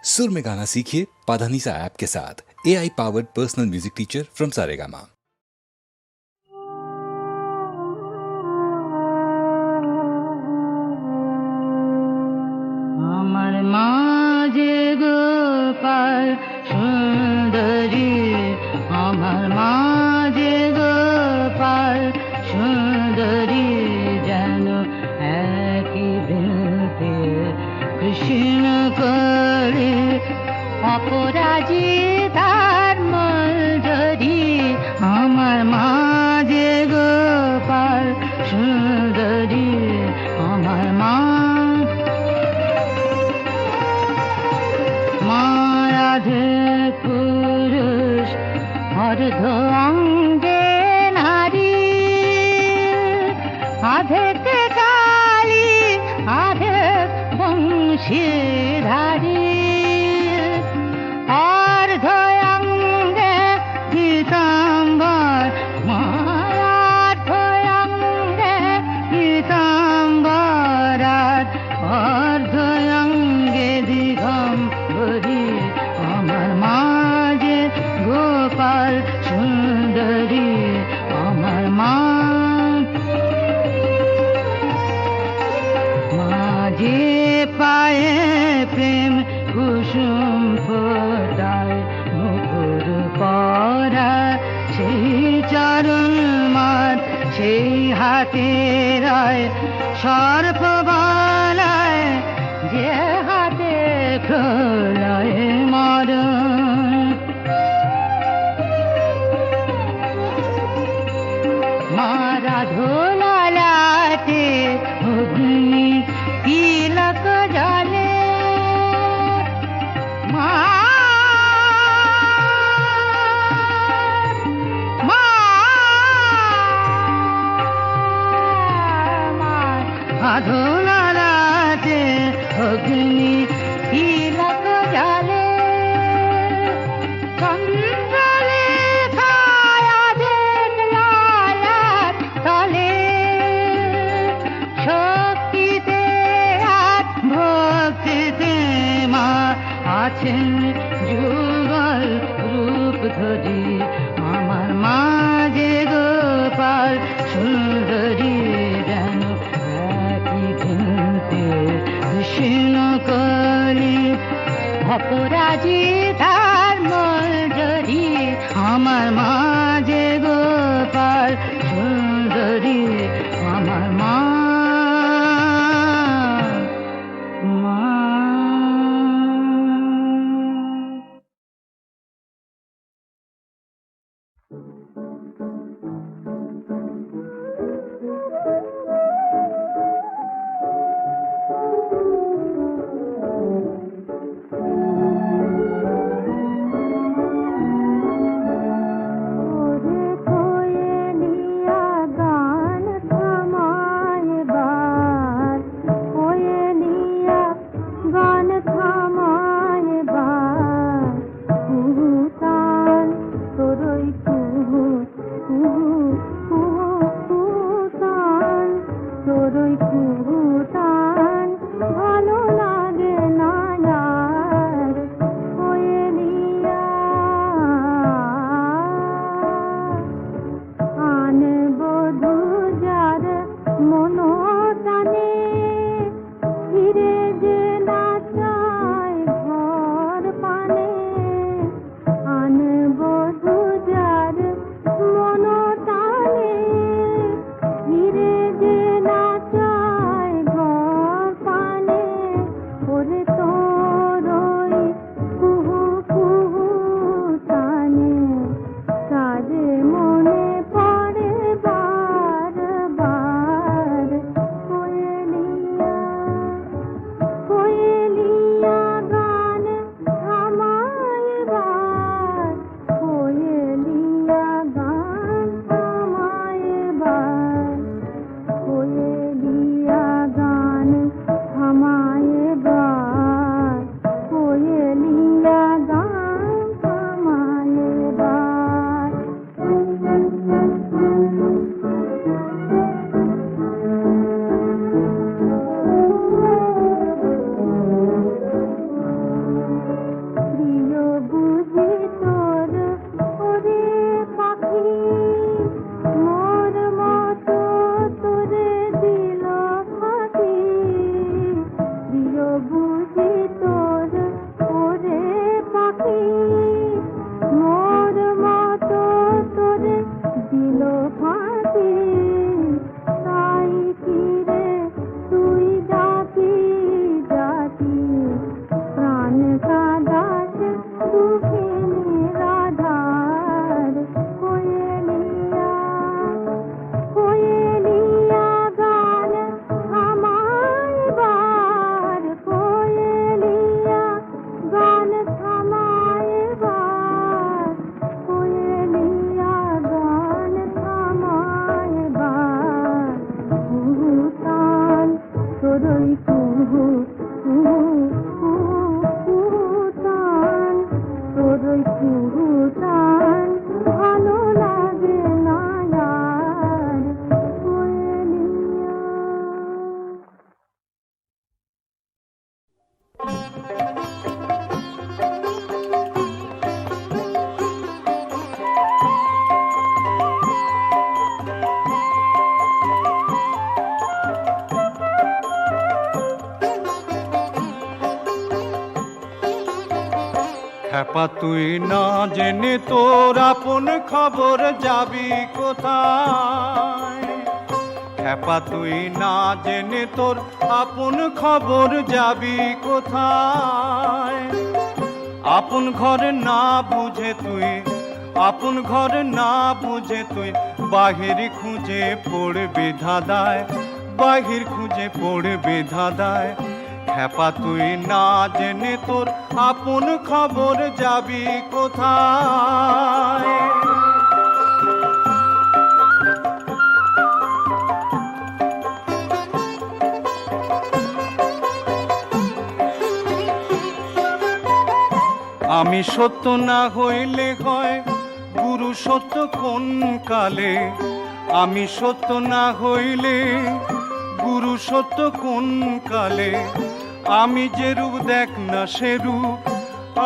सुर में गाना सीखिए पाधानीसा ऐप के साथ। AI powered personal music teacher from Saregama. আমার মাঝে গোপাল সুন্দরী, আমার মাঝে গোপাল সুন্দরী, যেন একই বৃন্তে কৃষ্ণ করে অপরাজিতার মঞ্জরি। আমার মাঝে গোপাল সুন্দরী, আমার রাধে পুরুষ অর্ধ অঙ্গে নারী, আধেক কালী আধেক বংশীধারী, অর্ধ অঙ্গে পীতাম্বর, অর্ধ অঙ্গে পীতাম্বর, অর্ধ অঙ্গে দিগম্বরী। আমার মাঝে গোপাল সুন্দরী, আমার মাঝে পায়ে প্রেম কুসুম ফোটায়, মুকুর পরা সেই চরণ মার, সেই হাতে রায় সর্প বালায়, যে হাতে খোলায় মরণ। মারা ধোলালাতে অগ্নি তিলক জলে, ধোলালাতে অগ্নি তিলক জলে, চন্দ্রলেখায় দেখলাম তলে, শক্তিতে আর ভক্তিতে মা আছেন যুগল রূপ ধরি। আমার মাঝে গোপাল সুন্দরী, যেন একই বৃন্তে কৃষ্ণ কলি অপরাজিতার মঞ্জরি। আমার মাঝে গোপাল সুন্দরী, আমার খ্যাপা তুই না জেনে তোর আপন খবর যাবি কোথায়? খ্যাপা তুই না জেনে তোর আপন খবর যাবি কোথায়? আপন ঘর না বুঝে তুই, আপন ঘর না বুঝে তুই বাহির খুঁজে পড়বি ধাঁধায়, বাহির খুঁজে পড়বি ধাঁধায়। খ্যাপা তুই না জেনে তোর আপন খবর যাবি কোথায়? আমি সত্য না হইলে হয় গুরু সত্য কোন কালে? আমি সত্য না হইলে গুরু সত্য কোন কালে? আমি যে রূপ দেখ না সে রূপ,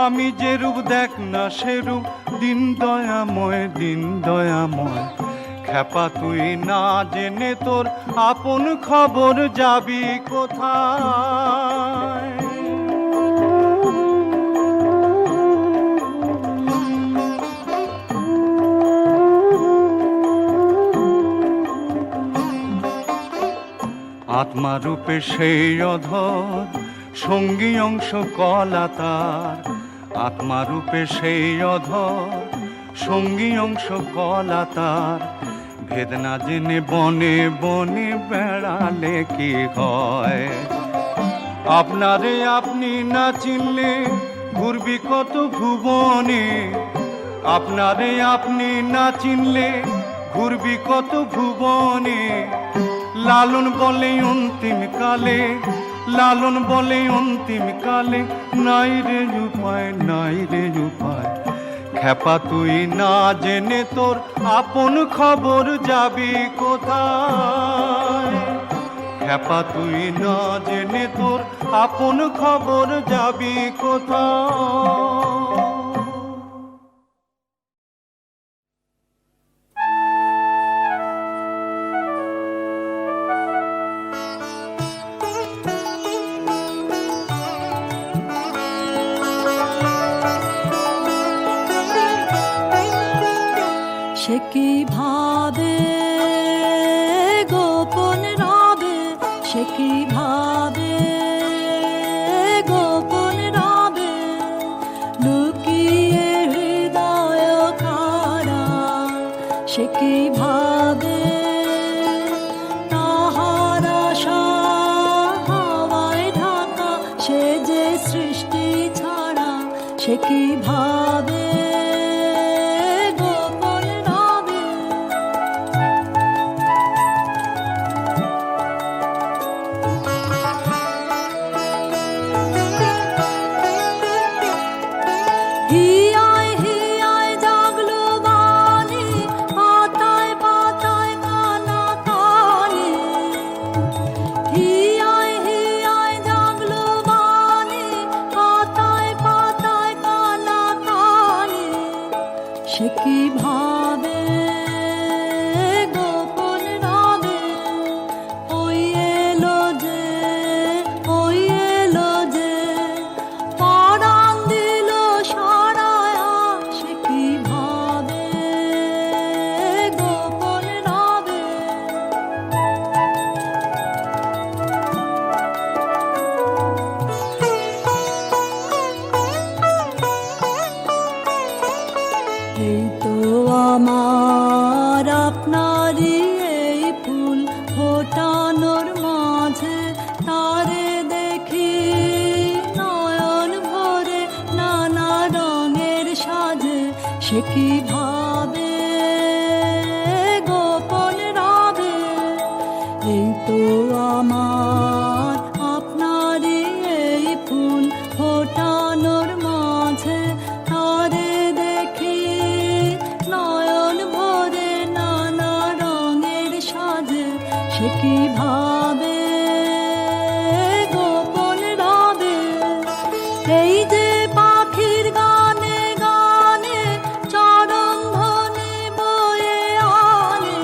আমি যে রূপ দেখ না সে রূপ, দিন দয়াময়, দিন দয়াময়। খ্যাপা তুই না জেনে তোর আপন খবর যাবি কোথায়? আত্মারূপে সেই অধর সঙ্গী অংশ কলা তার, আত্মারূপে সেই অধর সঙ্গী অংশ কলা তার। ভেদ না জেনে বনে বনে বেড়ালে কি হয়? আপনারে আপনি না চিনলে ঘুরবি কত ভুবনে, আপনারে আপনি না চিনলে ঘুরবি কত ভুবনে। লালন বলে অন্তিম কালে, লালন বলে অন্তিম কালে, নাই রে উপায়, নাই রে উপায়। খ্যাপা তুই না জেনে তোর আপন খবর যাবি কোথায়? খ্যাপা তুই না জেনে তোর আপন খবর যাবি কোথায়? সে কি ভাবে গোপন রবে, সে কি ভাবে গোপন রবে, লুকিয়ে হৃদয় কারা। সে কি ভাবে তাহার আশা হাওয়ায় ঢাকা, সে যে সৃষ্টি ছাড়া। সে কি ভাবে সে কি ভাবে গোপন রবে। ওই এলো যে, ওই এলো যে পরাণ দিল সারায়া। সে কি ভাবে গোপন রবে। এই তো আমার আপনারই এই ফুল ফোটানোর মাঝে, তারে দেখি নয়ন ভরে নানা রঙের সাজে। সে কি ভাবে গোপন রবে। এই তো আমার আপনারই এই ফুল ফোটানোর মাঝে, তারে দেখি নয়ন ভরে নানা রঙের সাজে। সে কি ভাবে গোপন রবে। এই যে পাখির গানে গানে চরণ ধ্বনি বয়ে আনে,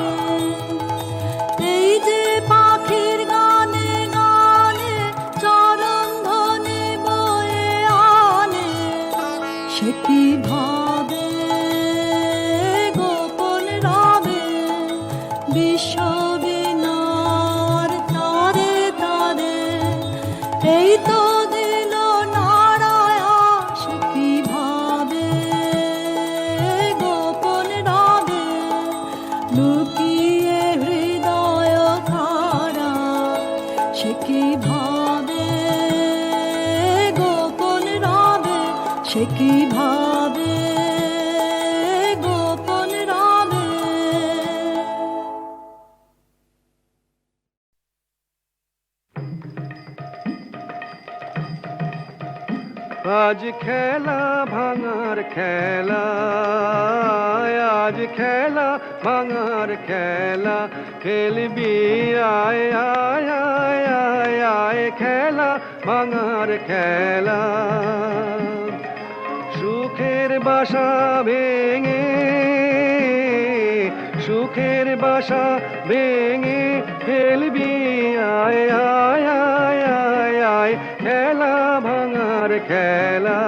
এই যে পাখির গানে গানে চরণ ধ্বনি বয়ে আনে। সে কি ভাবে গোপন রবে বিশ্ববিনার তারে তারে এই তো দিল নারায়া সে কি ভাবে গোপন রবে লুকিয়ে হৃদয় খারা সে কি ভাবে গোপন রবে সে কি ভাবে গোপন রবে আজ খেলা ভাঙার খেলা, আজ খেলা ভাঙার খেলা, খেলবি আয় আয় আয় আয় আয়, খেলা ভাঙার খেলা। সুখের বাসা ভেঙে, সুখের বাসা ভেঙে খেলবি আয় আয় আয় আয় আয়, খেলা ভাঙার খেলা।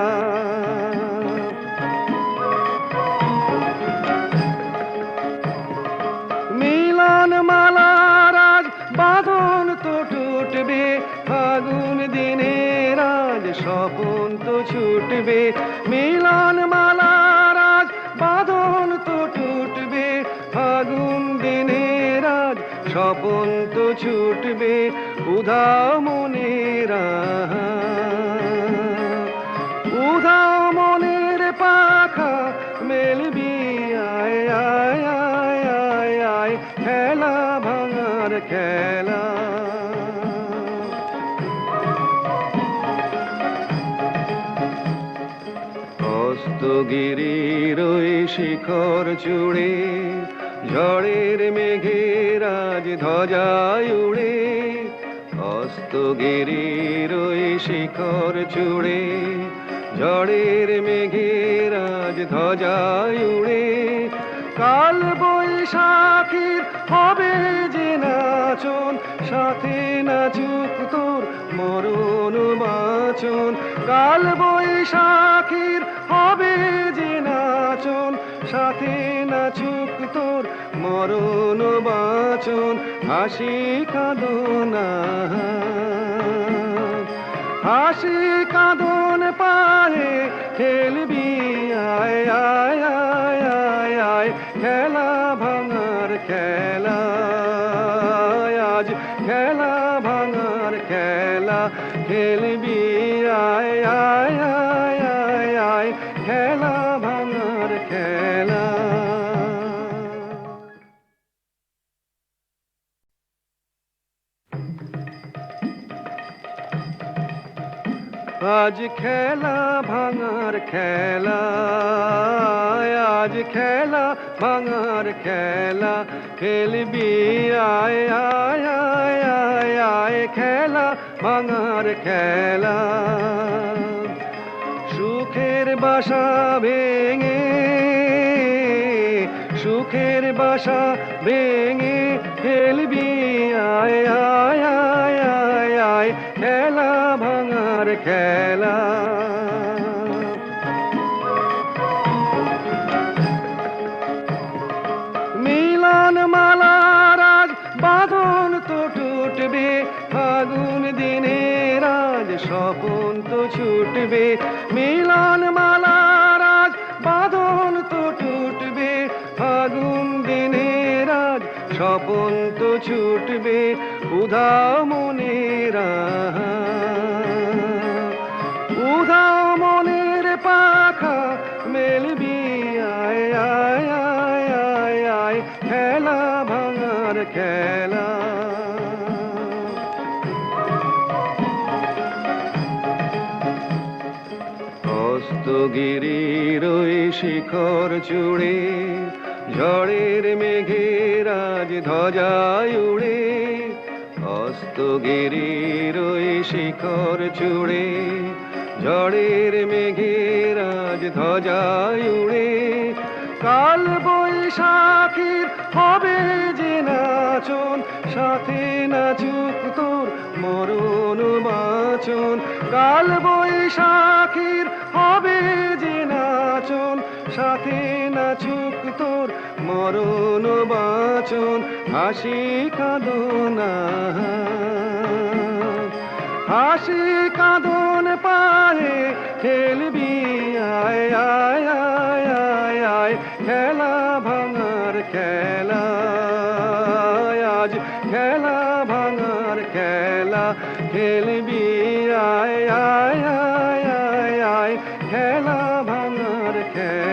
মিলন মালার আজ বাঁধন তো টুটবে, ফাগুন দিনের আজ স্বপন তো ছুটবে। মিলন মালার আজ বাঁধন তো টুটবে, ফাগুন দিনের আজ স্বপন তো ছুটবে। উধাও মনের উধাও মনের পাখা মেলবি আয় আয় আয় আয় আয়, খেলা ভাঙার খেলা। হস্তগিরির ওই শিখর চূড়ে ঝড়ের মেঘের আজ ধ্বজায় উড়ে। হস্তগিরির ওই শিখর চূড়ে ঝড়ের মেঘের আজ ধ্বজায় উড়ে। কাল বৈশাখীর হবে যে নাচন, সাথে নাচুক তোর মরণ বাঁচন। কাল বৈশাখীর হবে যে নাচন, সাথে নাচুক তোর মরণ বাঁচন। হাসি কাঁদনা, হাসি কাঁদন পায়ে খেলবি আয় আয় আয় আয় আয়, খেলা ভাঙার খেলা। আজ খেলা ভাঙার খেলা, খেলবি আয় আয় আয় আয় আয়, খেলা ভাঙার খেলা। আজ খেলা ভাঙার খেলা, আজ খেলা ভাঙার খেলা, খেলবি আয় আয় আয় আয় আয়, খেলা ভাঙার খেলা। সুখের বাসা ভেঙে, সুখের বাসা ভেঙে খেলবি আয় আয় আয় আয় আয়, খেলা ভাঙার খেলা। মিলন মালার আজ বাঁধন তো টুটবে, ফাগুন দিনের আজ স্বপন তো ছুটবে। মিলন মালার আজ বাঁধন তো টুটবে, ফাগুন দিনের আজ স্বপন তো ছুটবে। উধাও মনের উধাও মনের পাখা মেলবি আয় আয় আয় আয় আয়, খেলা ভাঙার খেলা। হস্তগিরির ওই শিখর চূড়ে ঝড়ের মেঘের আজ ধ্বজায় উড়ে। হস্তগিরির ওই শিখর চূড়ে ঝড়ের মেঘের আজ ধ্বজায় উড়ে। কাল বৈশাখীর হবে যে নাচন, সাথে নাচুক তোর মরণ বাঁচন। কাল বৈশাখীর হবে যে নাচন, সাথে নাচুক তোর মরণ বাঁচন হাসি কাঁদনা হাসি কাঁদন পায়ে খেলবি আয় আয় আয় আয় আয় খেলা ভাঙার খেলা আজ খেলা ভাঙার খেলা খেলবি আয় আয় আয় আয় আয় খেলা ভাঙার খেলা